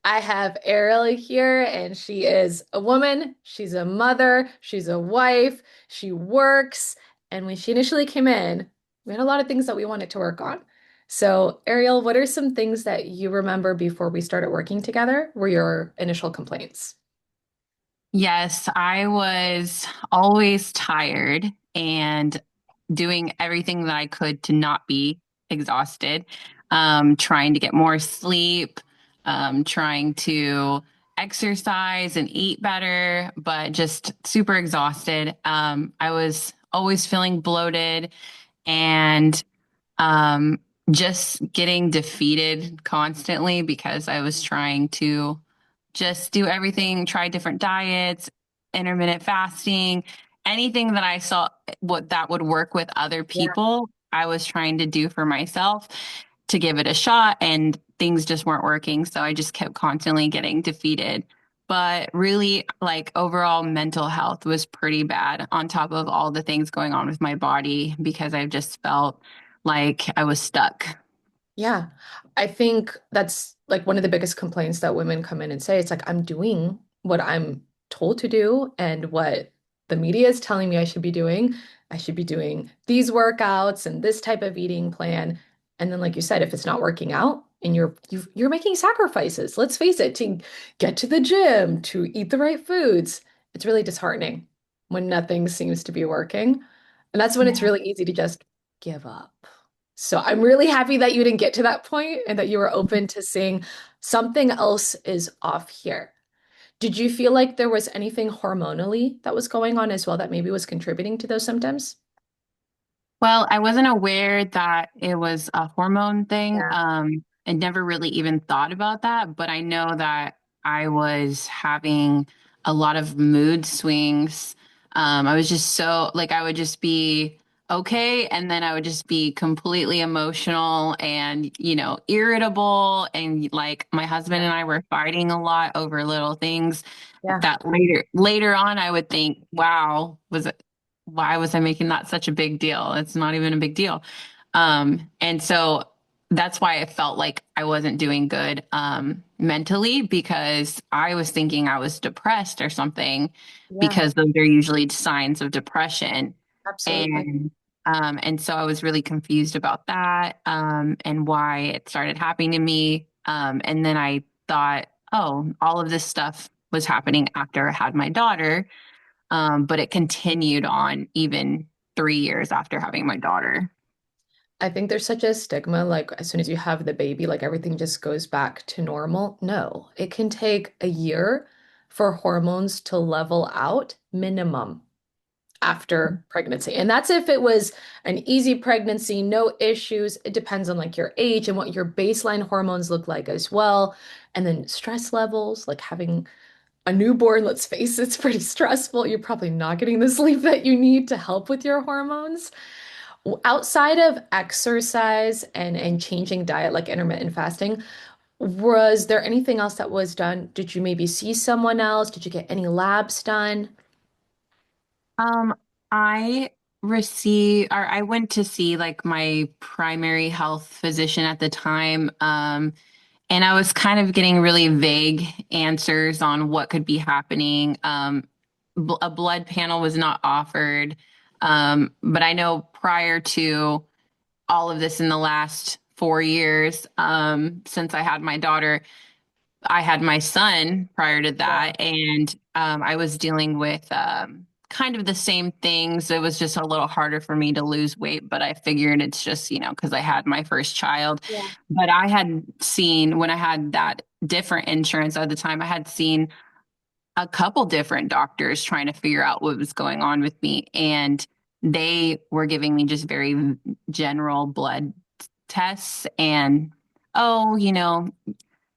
I have Ariel here, and she is a woman. She's a mother. She's a wife. She works. And when she initially came in, we had a lot of things that we wanted to work on. So, Ariel, what are some things that you remember before we started working together were your initial complaints? Yes, I was always tired and doing everything that I could to not be exhausted, trying to get more sleep, trying to exercise and eat better, but just super exhausted. I was always feeling bloated and um, just getting defeated constantly because I was trying to just do everything, try different diets, intermittent fasting, anything that I saw what that would work with other people, I was trying to do for myself to give it a shot, and things just weren't working. So I just kept constantly getting defeated. But really, like overall mental health was pretty bad on top of all the things going on with my body because I've just felt like I was stuck. Yeah, I think that's like one of the biggest complaints that women come in and say. It's like, I'm doing what I'm told to do and what the media is telling me I should be doing. I should be doing these workouts and this type of eating plan. And then, like you said, if it's not working out and you're making sacrifices, let's face it, to get to the gym, to eat the right foods, it's really disheartening when nothing seems to be working. And that's when it's Yeah. really easy to just give up. So I'm really happy that you didn't get to that point and that you were open to seeing something else is off here. Did you feel like there was anything hormonally that was going on as well that maybe was contributing to those symptoms? Well, I wasn't aware that it was a hormone thing. Yeah. I never really even thought about that, but I know that I was having a lot of mood swings. I was just so like I would just be okay, and then I would just be completely emotional and, irritable. And like my husband and I were fighting a lot over little things Yeah. that later on I would think, wow, why was I making that such a big deal? It's not even a big deal. And so that's why I felt like I wasn't doing good mentally, because I was thinking I was depressed or something, Yeah, because those are usually signs of depression. absolutely. And so I was really confused about that, and why it started happening to me. And then I thought, oh, all of this stuff was happening after I had my daughter, but it continued on even 3 years after having my daughter. I think there's such a stigma, like as soon as you have the baby, like everything just goes back to normal. No, it can take a year for hormones to level out minimum after pregnancy. And that's if it was an easy pregnancy, no issues. It depends on like your age and what your baseline hormones look like as well. And then stress levels, like having a newborn, let's face it, it's pretty stressful. You're probably not getting the sleep that you need to help with your hormones. Outside of exercise and changing diet, like intermittent fasting, was there anything else that was done? Did you maybe see someone else? Did you get any labs done? Um, I I went to see like my primary health physician at the time. And I was kind of getting really vague answers on what could be happening. A blood panel was not offered. But I know prior to all of this, in the last 4 years, since I had my daughter, I had my son prior to Yeah. that, and I was dealing with kind of the same things. It was just a little harder for me to lose weight, but I figured it's just, because I had my first child. Yeah. But I had seen, when I had that different insurance at the time, I had seen a couple different doctors trying to figure out what was going on with me. And they were giving me just very general blood tests and, oh,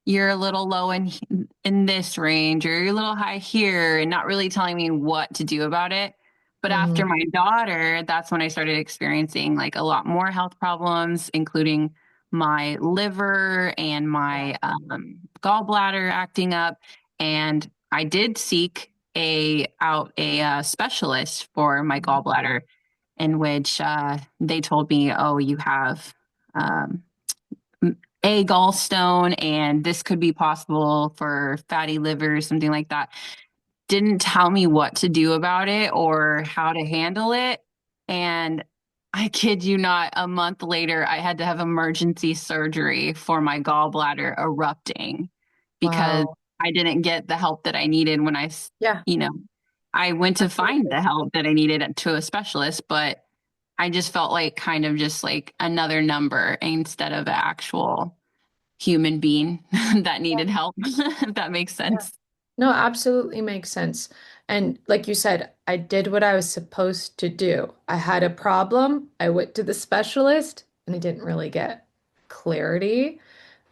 you're a little low in this range, or you're a little high here, and not really telling me what to do about it. But after Mhm. my daughter, that's when I started experiencing like a lot more health problems, including my liver and my gallbladder acting up. And I did seek a specialist for my gallbladder, in which they told me, oh, you have um, a gallstone and this could be possible for fatty liver, something like that. Didn't tell me what to do about it or how to handle it. And I kid you not, a month later, I had to have emergency surgery for my gallbladder erupting because Wow. I didn't get the help that I needed when Yeah, you know, I went to find absolutely. the help that I needed to a specialist, but I just felt like kind of just like another number instead of an actual human being that Yeah, needed help, if that makes yeah. sense. No, absolutely makes sense. And like you said, I did what I was supposed to do. I had a problem. I went to the specialist and I didn't really get clarity.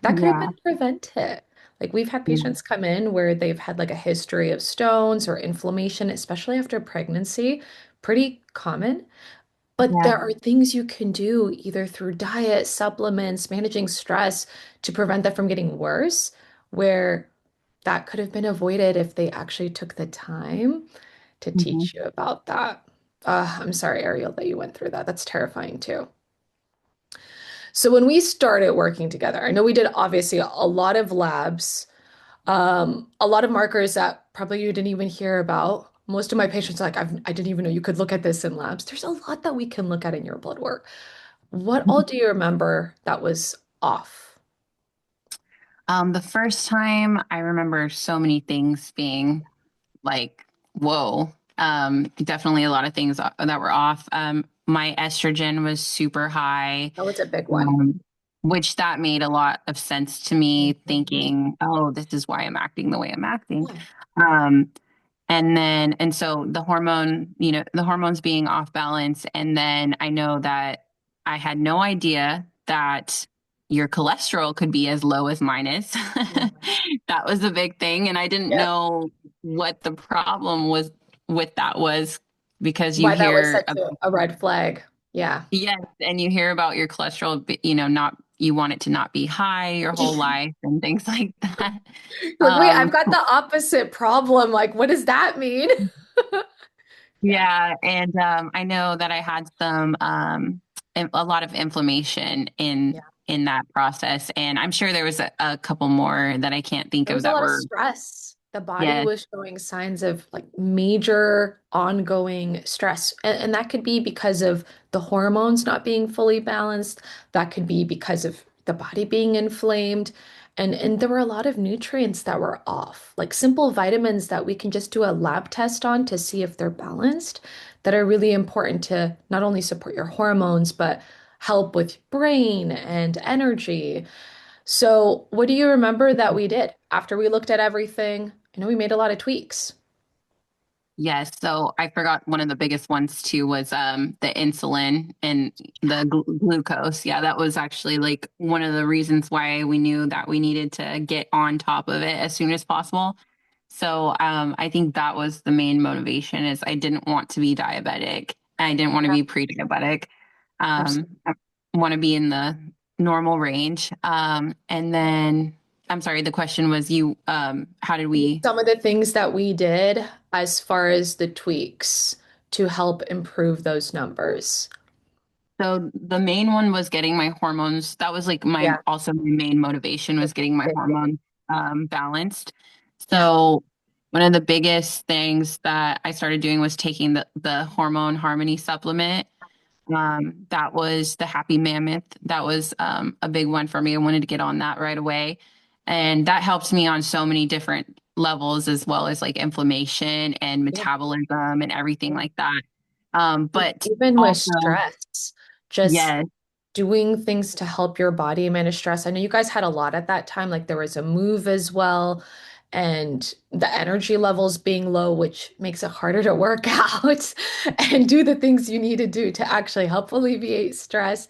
That could have Yeah. been prevented. Like we've had Yeah. patients come in where they've had like a history of stones or inflammation, especially after pregnancy, pretty common. But Yeah. there are things you can do either through diet, supplements, managing stress to prevent that from getting worse, where that could have been avoided if they actually took the time to Mhm. teach you about that. I'm sorry, Ariel, that you went through that. That's terrifying too. So when we started working together, I know we did obviously a lot of labs, a lot of markers that probably you didn't even hear about. Most of my patients are like, I didn't even know you could look at this in labs. There's a lot that we can look at in your blood work. What all do you remember that was off? The first time I remember so many things being like, whoa. Definitely a lot of things that were off. My estrogen was super high, That was a big one. um, which that made a lot of sense to me, Mhm. thinking, oh, this is why I'm acting the way I'm acting. Yeah. Um, and so the hormone, the hormones being off balance. And then I know that I had no idea that your cholesterol could be as low as mine is. Mhm. That was a big thing. And I didn't Yep. know what the problem was with that was because you Why that was hear, such a red flag. Yeah. yes, and you hear about your cholesterol, not, you want it to not be high your whole life and things like that. You're like, wait, I've Um, got the opposite problem. Like, what does that mean? Yeah. Yeah, and I know that I had some a lot of inflammation Yeah. in that process, and I'm sure there was a couple more that I can't think There of was a that lot of were, stress. The body yeah. was showing signs of like major ongoing stress. And that could be because of the hormones not being fully balanced. That could be because of the body being inflamed. And there were a lot of nutrients that were off, like simple vitamins that we can just do a lab test on to see if they're balanced, that are really important to not only support your hormones, but help with brain and energy. So, what do you remember that we did after we looked at everything? I know we made a lot of tweaks. Yes, so I forgot one of the biggest ones too was the insulin and Yeah. the glucose. Yeah, that was actually like one of the reasons why we knew that we needed to get on top of it as soon as possible. So I think that was the main motivation is I didn't want to be diabetic. I didn't want to Yeah, be pre-diabetic. absolutely. I want to be in the normal range. And then I'm sorry, the question was you how did we Some of the things that we did as far as the tweaks to help improve those numbers. So the main one was getting my hormones. That was like my Yeah, also my main motivation was that's getting my big. hormones balanced. Yeah, So one of the biggest things that I started doing was taking the hormone harmony supplement. That was the Happy Mammoth. That was a big one for me. I wanted to get on that right away. And that helps me on so many different levels, as well as like inflammation and yeah. metabolism and everything like that. But Even with also, stress, just yes. doing things to help your body manage stress. I know you guys had a lot at that time, like there was a move as well, and the energy levels being low, which makes it harder to work out and do the things you need to do to actually help alleviate stress.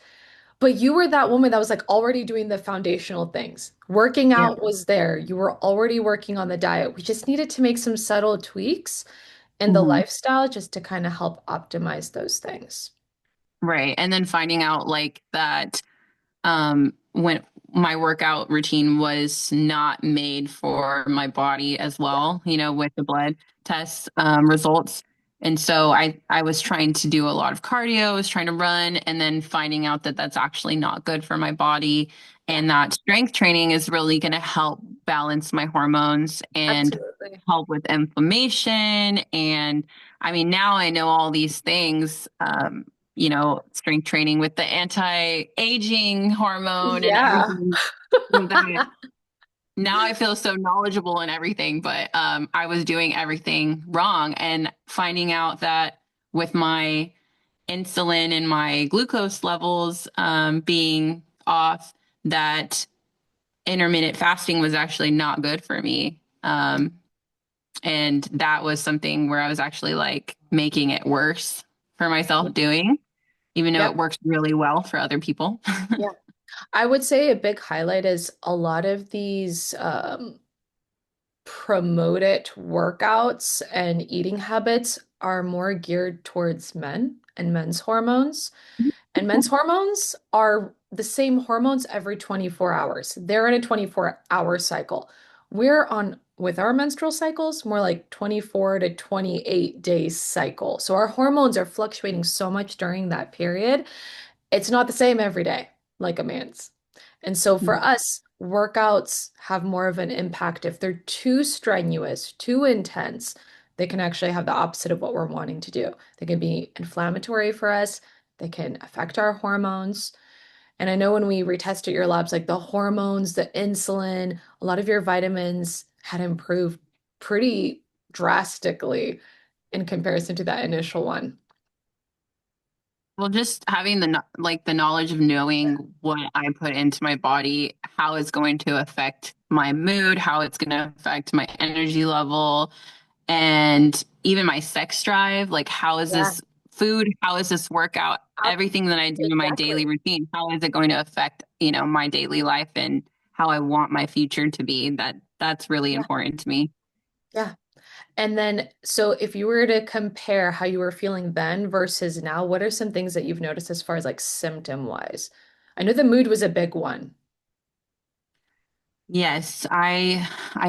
But you were that woman that was like already doing the foundational things. Working Yeah. out was there. You were already working on the diet. We just needed to make some subtle tweaks in the Mhm. lifestyle just to kind of help optimize those things. Right. And then finding out like that when my workout routine was not made for my body as Yeah. well, with the blood test results. And so I was trying to do a lot of cardio, I was trying to run, and then finding out that that's actually not good for my body, Yeah, and that strength training is really going to help balance my hormones and absolutely. help with inflammation. And I mean, now I know all these things, strength training with the anti-aging hormone and Yeah. everything like that. Now I feel so knowledgeable in everything, but I was doing everything wrong and finding out that with my insulin and my glucose levels being off, that intermittent fasting was actually not good for me. And that was something where I was actually like making it worse for myself doing, even though Yep. it works really well for other people. Yeah. I would say a big highlight is a lot of these promoted workouts and eating habits are more geared towards men and men's hormones. And men's hormones are the same hormones every 24 hours. They're in a 24-hour cycle. We're on, with our menstrual cycles, more like 24 to 28 days cycle. So our hormones are fluctuating so much during that period. It's not the same every day like a man's. And so for us, workouts have more of an impact. If they're too strenuous, too intense, they can actually have the opposite of what we're wanting to do. They can be inflammatory for us. They can affect our hormones. And I know when we retested your labs, like the hormones, the insulin, a lot of your vitamins had improved pretty drastically in comparison to that initial one. Well, just having the knowledge of knowing what I put into my body, how it's going to affect my mood, how it's going to affect my energy level, and even my sex drive, like how is Yeah, this food, how is this workout, everything that I do in my exactly. daily routine, how is it going to affect, my daily life and how I want my future to be? That's really Yeah. important to me. Yeah. And then, so if you were to compare how you were feeling then versus now, what are some things that you've noticed as far as like symptom wise? I know the mood was a big one. Yes, I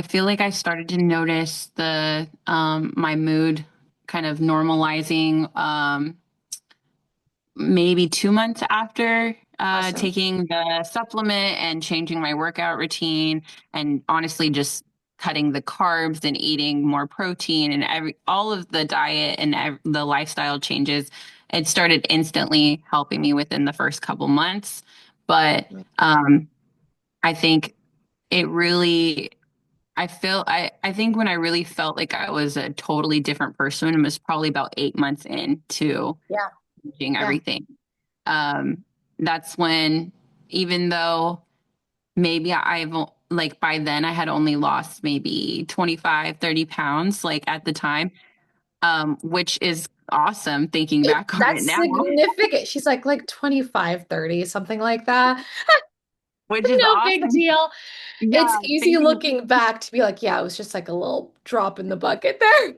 feel like I started to notice the my mood kind of normalizing maybe 2 months after Awesome. taking the supplement and changing my workout routine, and honestly just cutting the carbs and eating more protein and all of the diet and the lifestyle changes. It started instantly helping me within the first couple months, but um, I think it really I think when I really felt like I was a totally different person, it was probably about 8 months into Yeah. changing Yeah. everything. um, that's when, even though maybe I've like by then I had only lost maybe 25, 30 pounds, like at the time, which is awesome thinking back on it That's now, significant. She's like 25, 30, something like that. which is No big awesome. deal. Yeah, It's easy thinking, looking back to be like, yeah, it was just like a little drop in the bucket there.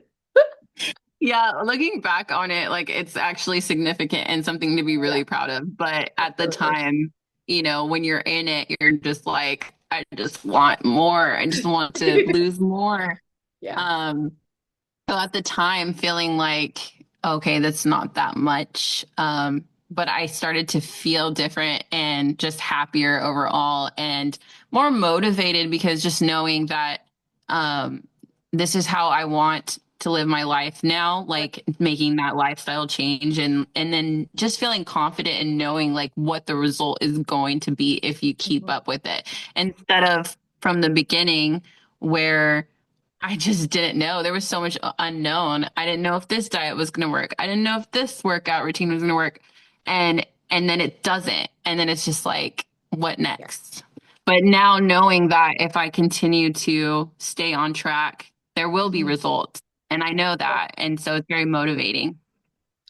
yeah, looking back on it, like it's actually significant and something to be Yeah, really proud of. But at the absolutely. time, when you're in it, you're just like, I just want more. I just want to lose more. Yeah. Um, So at the time, feeling like, okay, that's not that much. But I started to feel different and just happier overall and more motivated because just knowing that um, this is how I want to live my life now, Yeah. like making that lifestyle change, and then just feeling confident and knowing like what the result is going to be if you keep Mhm. up with it instead of from the beginning where I just didn't know. There was so much unknown. I didn't know if this diet was going to work. I didn't know if this workout routine was going to work. And then it doesn't. And then it's just like, what Yeah. next? But now knowing that if I continue to stay on track, there will be Mhm. results. And I know Yeah. that. And so it's very motivating.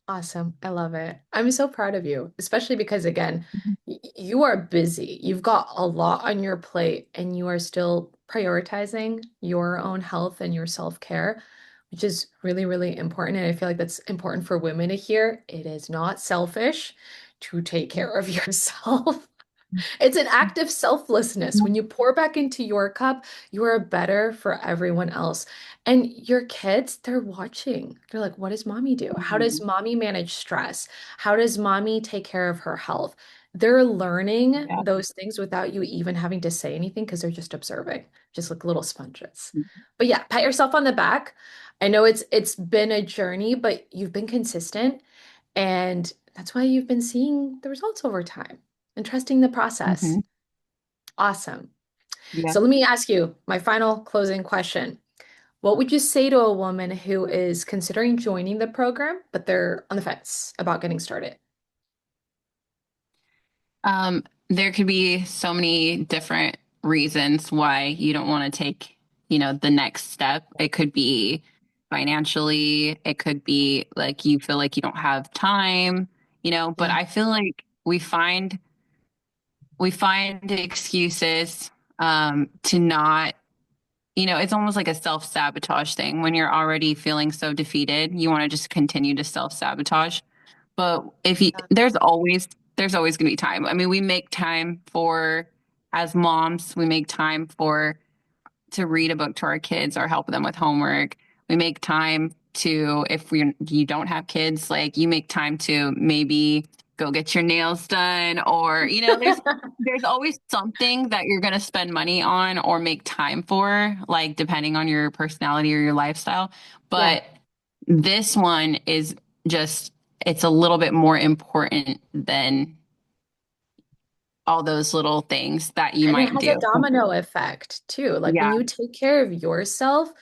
Awesome. I love it. I'm so proud of you, especially because, again, you are busy. You've got a lot on your plate, and you are still prioritizing your own health and your self-care, which is really, really important. And I feel like that's important for women to hear. It is not selfish to take care of yourself. It's an act of selflessness. When you pour back into your cup, you are better for everyone else. And your kids, they're watching. They're like, what does mommy do? How does Mhm. mommy manage stress? How does mommy take care of her health? They're learning Yeah. those things without you even having to say anything because they're just observing, just like little sponges. But yeah, pat yourself on the back. I know it's been a journey, but you've been consistent. And that's why you've been seeing the results over time and trusting the process. Hmm. Awesome. Yeah. So let me ask you my final closing question. What would you say to a woman who is considering joining the program, but they're on the fence about getting started? There could be so many different reasons why you don't want to take, the next step. It could be financially, it could be like you feel like you don't have time, but Yeah. I feel like we find excuses to not, it's almost like a self-sabotage thing. When you're already feeling so defeated, you want to just continue to self-sabotage. But if you, Yeah. there's always going to be time. I mean, we make time for, as moms, we make time to read a book to our kids or help them with homework. We make time to, if you don't have kids, like you make time to maybe go get your nails done, or there's always something that you're going to spend money on or make time for, like depending on your personality or your lifestyle. Yeah. But this one is just, it's a little bit more important than all those little things that you And it might has a do. domino effect too. Like when Yeah. you take care of yourself,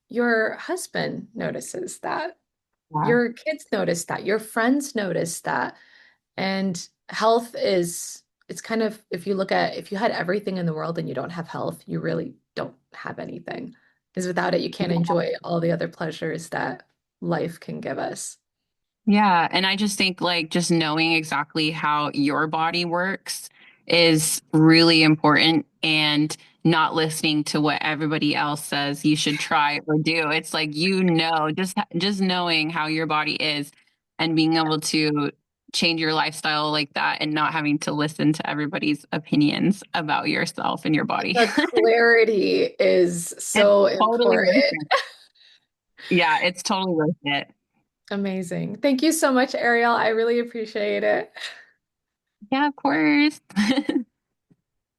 your husband notices that. Yeah. Your kids notice that. Your friends notice that. And health is, it's kind of, if you look at, if you had everything in the world and you don't have health, you really don't have anything. Because without it, you can't enjoy all the other pleasures that life can give us. Yeah, and I just think like just knowing exactly how your body works is really important, and not listening to what everybody else says you should try or do. It's like just knowing how your body is and being able to change your lifestyle like that and not having to listen to everybody's opinions about yourself and your body. The clarity is It's so totally worth important. it. Yeah, it's totally worth it. Amazing. Thank you so much, Ariel. I really appreciate it. Yeah, of course.